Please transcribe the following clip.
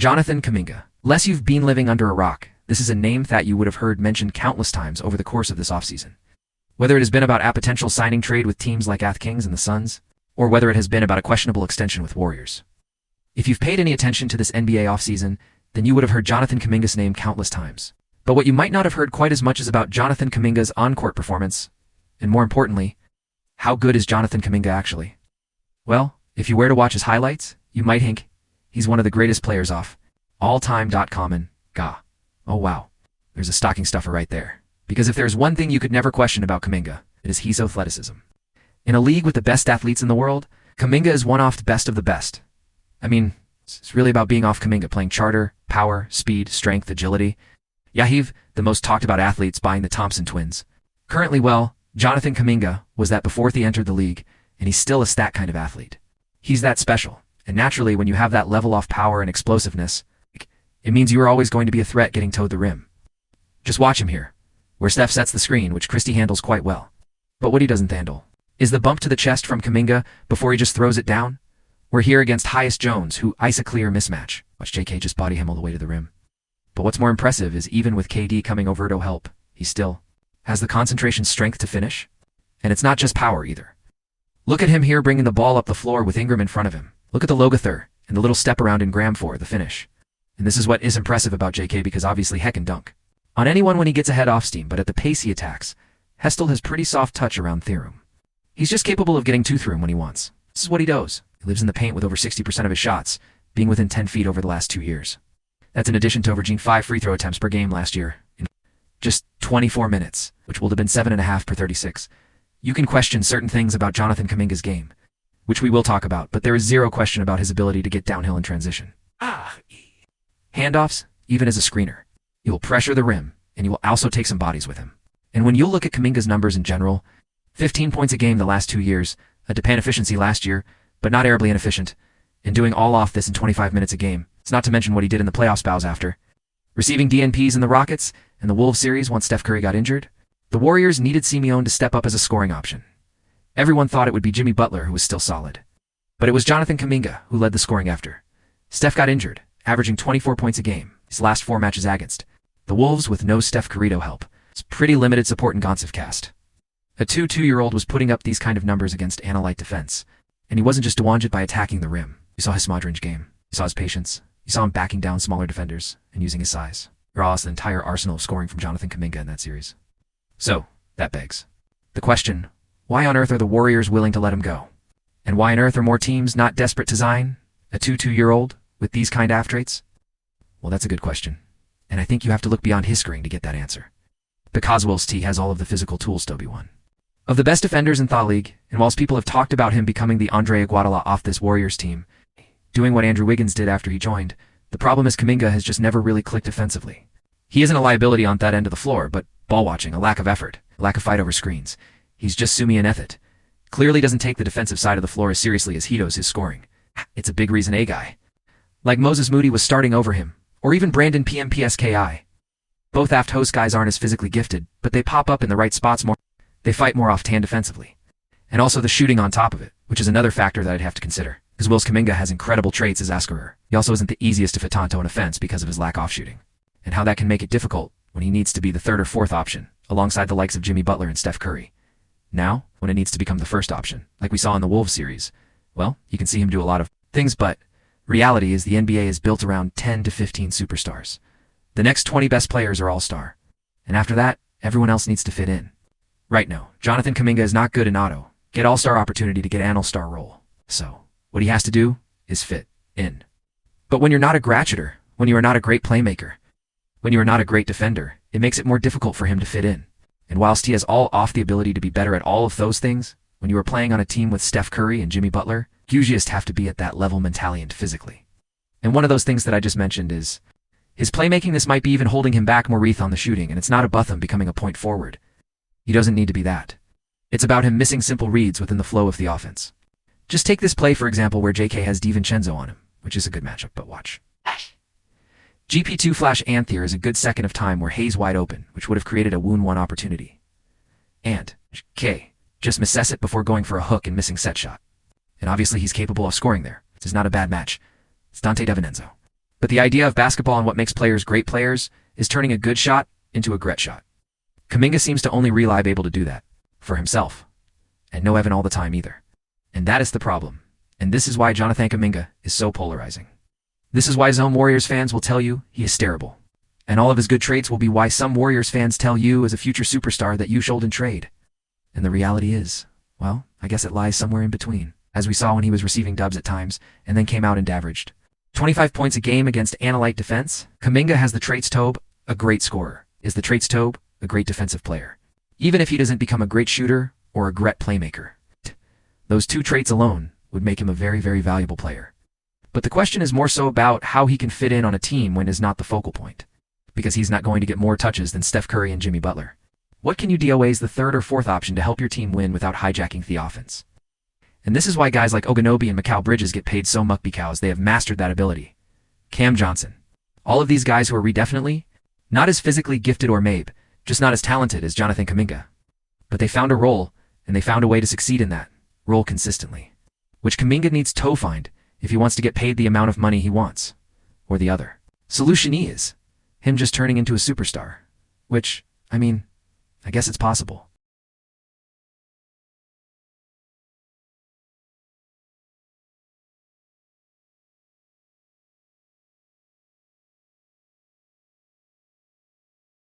Jonathan Kuminga. Unless you've been living under a rock, this is a name that you would have heard mentioned countless times over the course of this offseason. Whether it has been about a potential signing trade with teams like the Kings and the Suns, or whether it has been about a questionable extension with Warriors. If you've paid any attention to this NBA offseason, then you would have heard Jonathan Kuminga's name countless times. But what you might not have heard quite as much is about Jonathan Kuminga's on-court performance, and more importantly, how good is Jonathan Kuminga actually? Well, if you were to watch his highlights, you might think he's one of the greatest players off all-time.com and gah. Oh wow, there's a stocking stuffer right there. Because if there's one thing you could never question about Kuminga, it is his athleticism. In a league with the best athletes in the world, Kuminga is one off the best of the best. I mean, it's really about being off Kuminga, playing charter, power, speed, strength, agility. Yahiv, the most talked about athletes buying the Thompson twins. Currently, well, Jonathan Kuminga was that before he entered the league, and he's still a stat kind of athlete. He's that special, and naturally when you have that level off power and explosiveness, it means you are always going to be a threat getting towed the rim. Just watch him here, where Steph sets the screen, which Christie handles quite well. But what he doesn't handle is the bump to the chest from Kuminga before he just throws it down. We're here against Tyus Jones, who ice a clear mismatch. Watch JK just body him all the way to the rim. But what's more impressive is even with KD coming over to help, he still has the concentration strength to finish. And it's not just power either. Look at him here bringing the ball up the floor with Ingram in front of him. Look at the Logathur and the little step around in Graham for the finish. And this is what is impressive about JK because obviously heck can dunk on anyone when he gets ahead off steam, but at the pace he attacks, Hestel has pretty soft touch around Theorem. He's just capable of getting to through him when he wants. This is what he does. He lives in the paint with over 60% of his shots, being within 10 feet over the last 2 years. That's in addition to averaging 5 free throw attempts per game last year, in just 24 minutes, which would have been 7.5 per 36. You can question certain things about Jonathan Kuminga's game, which we will talk about, but there is zero question about his ability to get downhill in transition. Handoffs, even as a screener. He will pressure the rim, and he will also take some bodies with him. And when you look at Kuminga's numbers in general, 15 points a game the last 2 years, a DePan efficiency last year, but not terribly inefficient, and doing all off this in 25 minutes a game. It's not to mention what he did in the playoffs bows after. Receiving DNPs in the Rockets and the Wolves series once Steph Curry got injured, the Warriors needed Simeone to step up as a scoring option. Everyone thought it would be Jimmy Butler who was still solid. But it was Jonathan Kuminga who led the scoring after. Steph got injured, averaging 24 points a game his last 4 matches against the Wolves with no Steph Curry help. It's pretty limited support in Gonsiv cast. A 2-2-year-old was putting up these kind of numbers against Analyte defense, and he wasn't just Dewanjit by attacking the rim. You saw his smart-range game. You saw his patience. You saw him backing down smaller defenders and using his size. You lost the entire arsenal of scoring from Jonathan Kuminga in that series. So, that begs the question, why on earth are the Warriors willing to let him go? And why on earth are more teams not desperate to sign a 2-2-year-old with these kind of traits? Well, that's a good question. And I think you have to look beyond his screen to get that answer. Because whilst he has all of the physical tools to be one of the best defenders in the league, and whilst people have talked about him becoming the Andre Iguodala off this Warriors team, doing what Andrew Wiggins did after he joined, the problem is Kuminga has just never really clicked defensively. He isn't a liability on that end of the floor, but ball watching, a lack of effort, a lack of fight over screens. He's just Sumian Ethit. Clearly doesn't take the defensive side of the floor as seriously as he does his scoring. It's a big reason a guy like Moses Moody was starting over him, or even Brandon PMPSKI. Both aft host guys aren't as physically gifted, but they pop up in the right spots more. They fight more off-tan defensively. And also the shooting on top of it, which is another factor that I'd have to consider. Because whilst Kuminga has incredible traits as a scorer, he also isn't the easiest to fit onto an offense because of his lack of shooting. And how that can make it difficult when he needs to be the third or fourth option, alongside the likes of Jimmy Butler and Steph Curry. Now, when it needs to become the first option, like we saw in the Wolves series, well, you can see him do a lot of things, but reality is the NBA is built around 10 to 15 superstars. The next 20 best players are all-star. And after that, everyone else needs to fit in. Right now, Jonathan Kuminga is not good in auto. Get all-star opportunity to get an all-star role. So, what he has to do is fit in. But when you're not a gratuiter, when you are not a great playmaker, when you are not a great defender, it makes it more difficult for him to fit in. And whilst he has all off the ability to be better at all of those things, when you are playing on a team with Steph Curry and Jimmy Butler, you just have to be at that level mentally and physically. And one of those things that I just mentioned is his playmaking. This might be even holding him back more on the shooting, and it's not about him becoming a point forward. He doesn't need to be that. It's about him missing simple reads within the flow of the offense. Just take this play, for example, where JK has DiVincenzo on him, which is a good matchup, but watch. GP2 flash Anthier is a good second of time where Hayes wide open, which would have created a wound one opportunity. And K just misses it before going for a hook and missing set shot. And obviously he's capable of scoring there. This is not a bad match. It's Dante DiVincenzo. But the idea of basketball and what makes players great players is turning a good shot into a great shot. Kuminga seems to only really be able to do that for himself, and no Evan all the time either. And that is the problem. And this is why Jonathan Kuminga is so polarizing. This is why some Warriors fans will tell you he is terrible. And all of his good traits will be why some Warriors fans tell you as a future superstar that you should trade. And the reality is, well, I guess it lies somewhere in between, as we saw when he was receiving dubs at times, and then came out and averaged 25 points a game against Analyte defense. Kuminga has the traits Tobe, a great scorer. Is the traits Tobe, a great defensive player? Even if he doesn't become a great shooter or a great playmaker. Those two traits alone would make him a very, very valuable player. But the question is more so about how he can fit in on a team when is not the focal point. Because he's not going to get more touches than Steph Curry and Jimmy Butler. What can you do as the third or fourth option to help your team win without hijacking the offense? And this is why guys like Oganobi and Mikal Bridges get paid so much because they have mastered that ability. Cam Johnson. All of these guys who are definitely not as physically gifted or maybe just not as talented as Jonathan Kuminga. But they found a role, and they found a way to succeed in that role consistently. Which Kuminga needs to find if he wants to get paid the amount of money he wants. Or the other solution is him just turning into a superstar. Which, I mean, I guess it's possible.